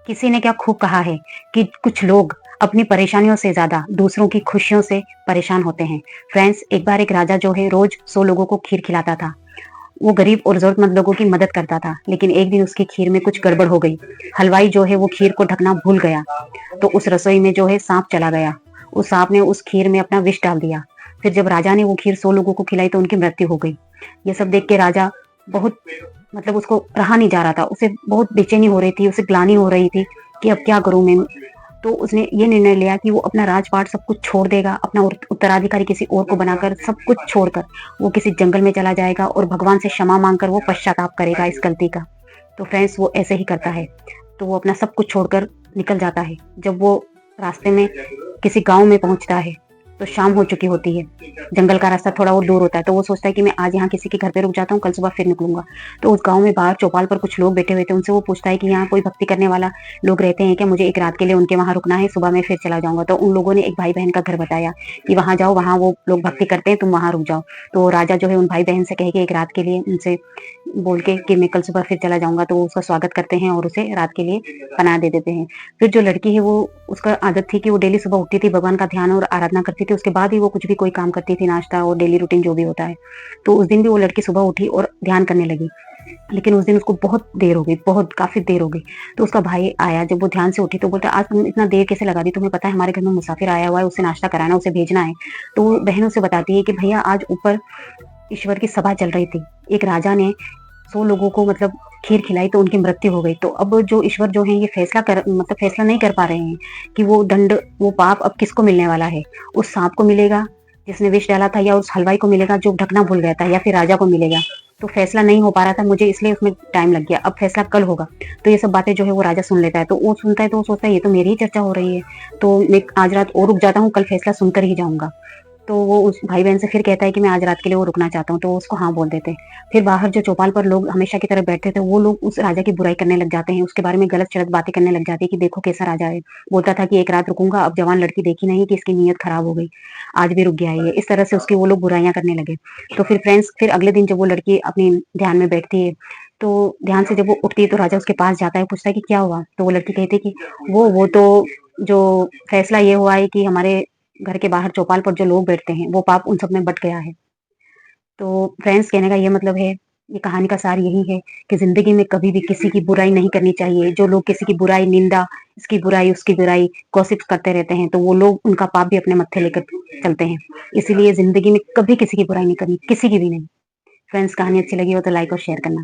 किसी ने क्या खूब कहा है कि कुछ लोग अपनी परेशानियों से ज्यादा दूसरों की खुशियों से परेशान होते हैं। फ्रेंड्स, एक बार एक राजा जो है रोज 100 लोगों को खीर खिलाता था। वो गरीब और जरूरतमंद लोगों की मदद करता था, लेकिन एक दिन उसकी खीर में कुछ गड़बड़ हो गई। हलवाई जो है वो खीर को ढकना भूल गया, तो उस रसोई में जो है सांप चला गया। उस सांप ने उस खीर में अपना विष डाल दिया। फिर जब राजा ने वो खीर 100 लोगों को खिलाई तो उनकी मृत्यु हो गई। ये सब देख के राजा बहुत उसको रहा नहीं जा रहा था। उसे बहुत बेचैनी हो रही थी, उसे ग्लानि हो रही थी कि अब क्या करूं मैं। तो उसने ये निर्णय लिया कि वो अपना राजपाट सब कुछ छोड़ देगा, अपना उत्तराधिकारी किसी और को बनाकर सब कुछ छोड़कर वो किसी जंगल में चला जाएगा और भगवान से क्षमा मांगकर वो पश्चाताप करेगा इस गलती का। तो फ्रेंड्स, वो ऐसे ही करता है। तो वो अपना सब कुछ छोड़कर निकल जाता है। जब वो रास्ते में किसी गांव में पहुंचता है तो शाम हो चुकी होती है। जंगल का रास्ता थोड़ा और दूर होता है, तो वो सोचता है कि मैं आज यहाँ किसी के घर पे रुक जाता हूँ, कल सुबह फिर निकलूंगा। तो उस गांव में बाहर चौपाल पर कुछ लोग बैठे हुए थे। उनसे वो पूछता है कि यहाँ कोई भक्ति करने वाला लोग रहते हैं क्या? मुझे एक रात के लिए उनके वहां रुकना है, सुबह में फिर चला जाऊंगा। तो उन लोगों ने एक भाई बहन का घर बताया कि वहां जाओ, वहां वो लोग भक्ति करते हैं, तुम वहां रुक जाओ। तो राजा जो है उन भाई बहन से कहे कि एक रात के लिए उनसे बोल के कि मैं कल सुबह फिर चला जाऊंगा। तो वो उसका स्वागत करते हैं और उसे रात के लिए पनाह दे देते हैं। फिर जो लड़की है वो, उसका आदत थी कि वो डेली सुबह उठती थी, भगवान का ध्यान और आराधना करती थी, उसके बाद ही वो कुछ भी कोई काम करती थी, नाश्ता और डेली रूटीन जो भी होता है। तो उस दिन भी वो लड़की सुबह उठी और ध्यान करने लगी, लेकिन उस दिन उसको बहुत देर हो गई, बहुत काफी देर हो गई। तो उसका भाई आया, जब वो ध्यान से उठी तो बोलता, आज तुम इतना देर कैसे लगा दी? तुम्हें पता है हमारे घर में मुसाफिर आया हुआ है, उसे नाश्ता कराना, उसे भेजना है। तो वो बहन उसे बताती है कि भैया आज ऊपर ईश्वर की सभा चल रही थी, एक राजा ने 100 लोगों को खीर खिलाई तो उनकी मृत्यु हो गई। तो अब जो ईश्वर जो है ये फैसला नहीं कर पा रहे हैं कि वो पाप अब किसको मिलने वाला है। उस सांप को मिलेगा जिसने विष डाला था, या उस हलवाई को मिलेगा जो ढकना भूल गया था, या फिर राजा को मिलेगा। तो फैसला नहीं हो पा रहा था मुझे, इसलिए उसमें टाइम लग गया, अब फैसला कल होगा। तो ये सब बातें जो है वो राजा सुन लेता है। तो वो सुनता है तो वो सोचता है ये तो मेरी ही चर्चा हो रही है, तो मैं आज रात और रुक जाता हूँ, कल फैसला सुनकर ही जाऊंगा। तो वो उस भाई बहन से फिर कहता है कि मैं आज रात के लिए वो रुकना चाहता हूँ। तो वो उसको हाँ बोल देते हैं। फिर बाहर जो चौपाल पर लोग हमेशा की तरह बैठते थे, वो लोग उस राजा की बुराई करने लग जाते हैं, उसके बारे में गलत चलत बातें करने लग जाती है कि देखो कैसा राजा है, बोलता था कि एक रात रुकूंगा, अब जवान लड़की देखी नहीं कि इसकी नीयत खराब हो गई, आज भी रुक गया है ये। इस तरह से उसकी वो लोग बुराइयां करने लगे। तो फिर फ्रेंड्स, फिर अगले दिन जब वो लड़की अपनी ध्यान में बैठती है, तो ध्यान से जब वो उठती है तो राजा उसके पास जाता है, पूछता है कि क्या हुआ? तो वो लड़की कहती है कि वो तो जो फैसला ये हुआ है कि हमारे घर के बाहर चौपाल पर जो लोग बैठते हैं वो पाप उन सब में बट गया है। तो फ्रेंड्स, कहने का ये मतलब है, ये कहानी का सार यही है कि जिंदगी में कभी भी किसी की बुराई नहीं करनी चाहिए। जो लोग किसी की बुराई, निंदा, इसकी बुराई उसकी बुराई गॉसिप करते रहते हैं, तो वो लोग उनका पाप भी अपने मत्थे लेकर चलते हैं। इसीलिए जिंदगी में कभी किसी की बुराई नहीं करनी, किसी की भी नहीं। फ्रेंड्स, कहानी अच्छी लगी हो तो लाइक और शेयर करना।